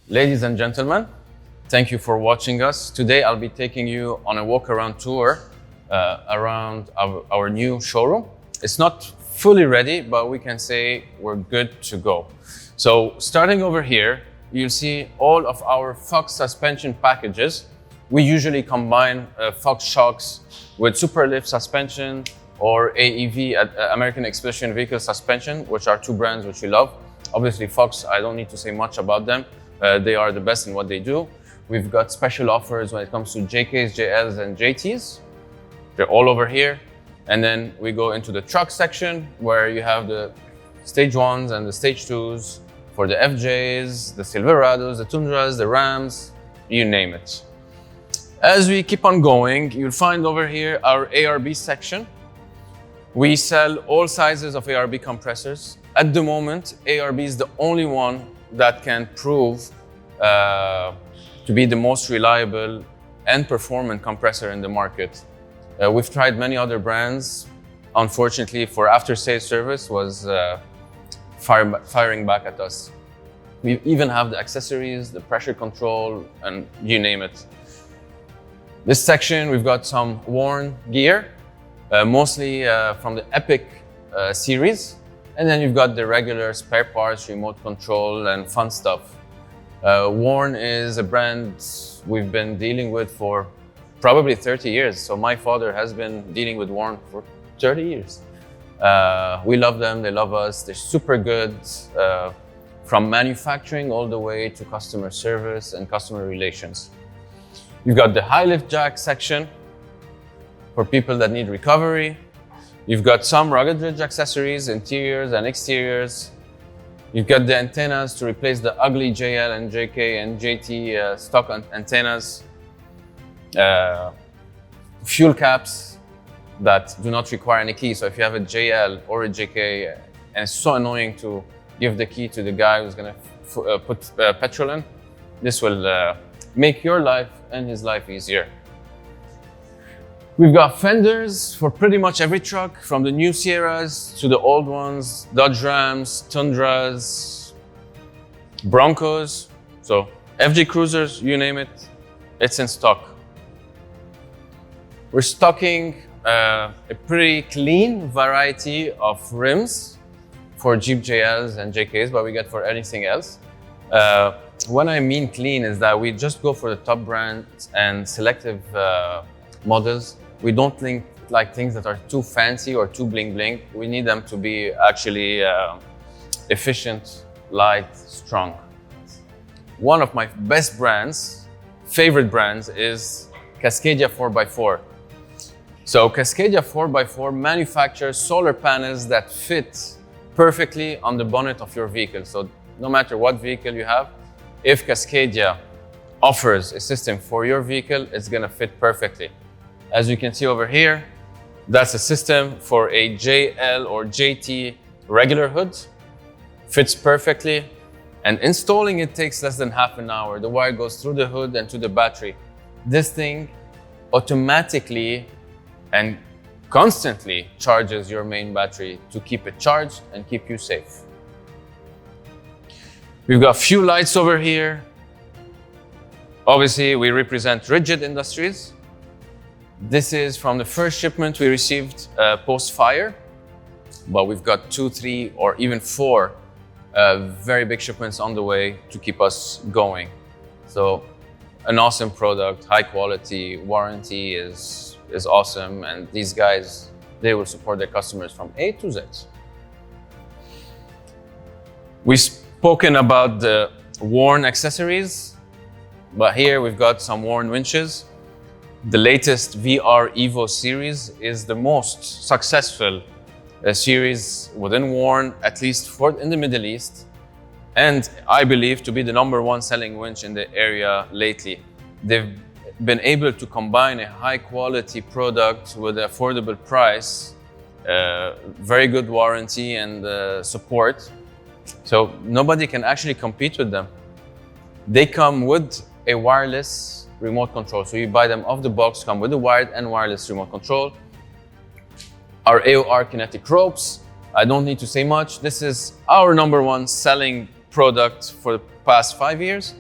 Ladies and gentlemen, thank you for watching us. Today I'll be taking you on a walk around tour around our new showroom. It's not fully ready, but we can say we're good to go. So starting over here, you'll see all of our Fox suspension packages. We usually combine Fox shocks with Superlift suspension or AEV, American Expedition Vehicle Suspension, which are two brands which we love. Obviously Fox, I don't need to say much about them. They are the best in what they do. We've got special offers when it comes to JKs, JLs, and JTs. They're all over here. And then we go into the truck section where you have the stage 1s and the stage 2s for the FJs, the Silverados, the Tundras, the Rams, you name it. As we keep on going, you'll find over here our ARB section. We sell all sizes of ARB compressors. At the moment, ARB is the only one that can prove to be the most reliable and performant compressor in the market. We've tried many other brands. Unfortunately, for after-sales service was firing back at us. We even have the accessories, the pressure control, and you name it. This section, we've got some worn gear, mostly from the Epic series. And then you've got the regular spare parts, remote control, and fun stuff. Warn is a brand we've been dealing with for probably 30 years. So my father has been dealing with Warn for 30 years. We love them, they love us. They're super good from manufacturing all the way to customer service and customer relations. You've got the high lift jack section for people that need recovery. You've got some rugged ridge accessories, interiors and exteriors. You've got the antennas to replace the ugly JL and JK and JT stock antennas. Fuel caps that do not require any key. So if you have a JL or a JK and it's so annoying to give the key to the guy who's gonna put petrol in, this will make your life and his life easier. We've got fenders for pretty much every truck, from the new Sierras to the old ones, Dodge Rams, Tundras, Broncos. So FJ Cruisers, you name it, it's in stock. We're stocking a pretty clean variety of rims for Jeep JLs and JKs, but we get for anything else. When I mean clean is that we just go for the top brands and selective models. We don't like things that are too fancy or too bling bling. We need them to be actually efficient, light, strong. One of my best brands, favorite brands, is Cascadia 4x4. So Cascadia 4x4 manufactures solar panels that fit perfectly on the bonnet of your vehicle. So no matter what vehicle you have, if Cascadia offers a system for your vehicle, it's gonna fit perfectly. As you can see over here, that's a system for a JL or JT regular hood. Fits perfectly, and installing it takes less than half an hour. The wire goes through the hood and to the battery. This thing automatically and constantly charges your main battery to keep it charged and keep you safe. We've got a few lights over here. Obviously, we represent Rigid Industries. This is from the first shipment we received post-fire, but we've got 2, 3, or even 4 very big shipments on the way to keep us going. So an awesome product, high quality, warranty is awesome, and these guys, they will support their customers from A to Z. We've spoken about the Warn accessories, but here we've got some Warn winches. The latest VR Evo series is the most successful series within Warn, at least in the Middle East, and I believe to be the #1 selling winch in the area lately. They've been able to combine a high quality product with an affordable price, very good warranty and support. So nobody can actually compete with them. They come with a wireless remote control. So you buy them off the box, come with a wired and wireless remote control. Our AOR kinetic ropes, I don't need to say much. This is our #1 selling product for the past 5 years.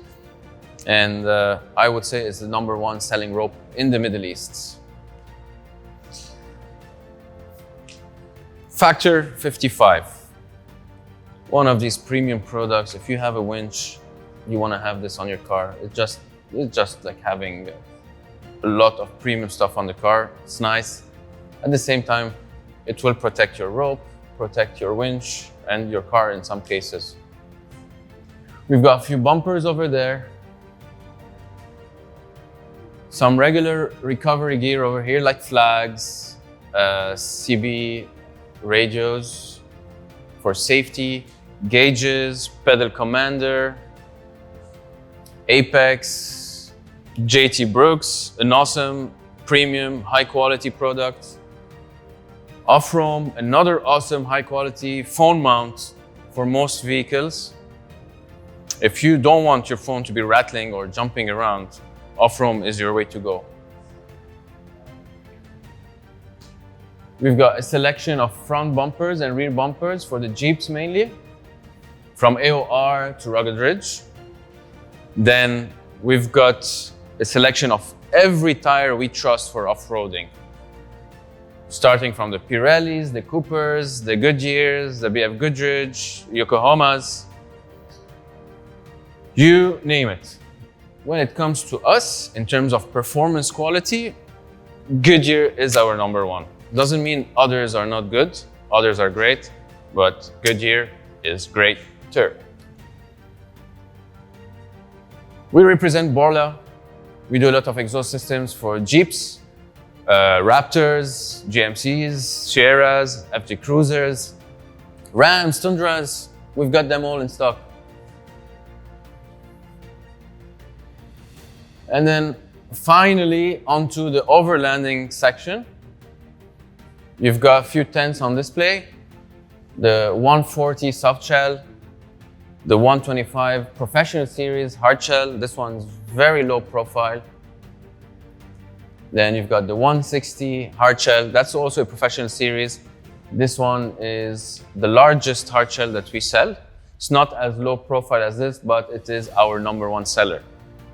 And I would say it's the #1 selling rope in the Middle East. Factor 55. One of these premium products. If you have a winch, you want to have this on your car. It's just like having a lot of premium stuff on the car. It's nice. At the same time, it will protect your rope, protect your winch, and your car in some cases. We've got a few bumpers over there. Some regular recovery gear over here, like flags, CB radios for safety, gauges, pedal commander, Apex, JT Brooks, an awesome premium high quality product. Off-roam, another awesome high quality phone mount for most vehicles. If you don't want your phone to be rattling or jumping around, off-roam is your way to go. We've got a selection of front bumpers and rear bumpers for the Jeeps mainly, from AOR to Rugged Ridge. Then we've got a selection of every tire we trust for off-roading, starting from the Pirellis, the Coopers, the Goodyears, the BF Goodrich, Yokohamas, you name it. When it comes to us, in terms of performance quality, Goodyear is our #1. Doesn't mean others are not good, others are great, but Goodyear is greater. We represent Borla. We do a lot of exhaust systems for Jeeps, Raptors, GMCs, Sierras, FJ Cruisers, Rams, Tundras. We've got them all in stock. And then finally onto the overlanding section. You've got a few tents on display. The 140 soft shell, the 125 professional series hard shell. This one's very low profile. Then you've got the 160 hard shell. That's also a professional series. This one is the largest hard shell that we sell. It's not as low profile as this, but it is our #1 seller.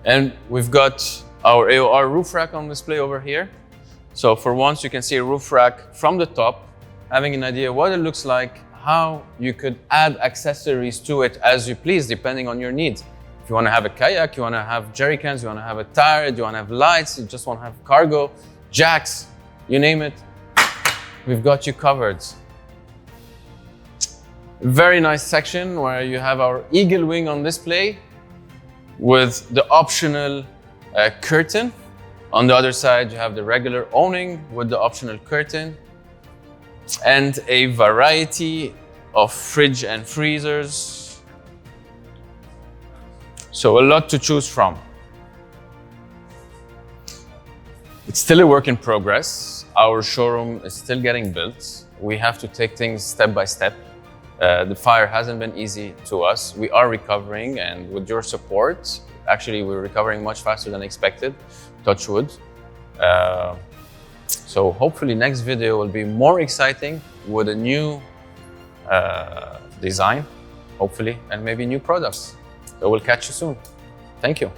And we've got our AOR roof rack on display over here. So for once, you can see a roof rack from the top, having an idea what it looks like, how you could add accessories to it as you please, depending on your needs. If you want to have a kayak, you want to have jerry cans, you want to have a tire, you want to have lights, you just want to have cargo, jacks, you name it, we've got you covered. Very nice section where you have our Eagle Wing on display with the optional curtain. On the other side, you have the regular awning with the optional curtain and a variety of fridge and freezers. So a lot to choose from. It's still a work in progress. Our showroom is still getting built. We have to take things step by step. The fire hasn't been easy to us. We are recovering, and with your support, actually we're recovering much faster than expected, touch wood. So hopefully next video will be more exciting with a new design, hopefully, and maybe new products. So we'll catch you soon. Thank you.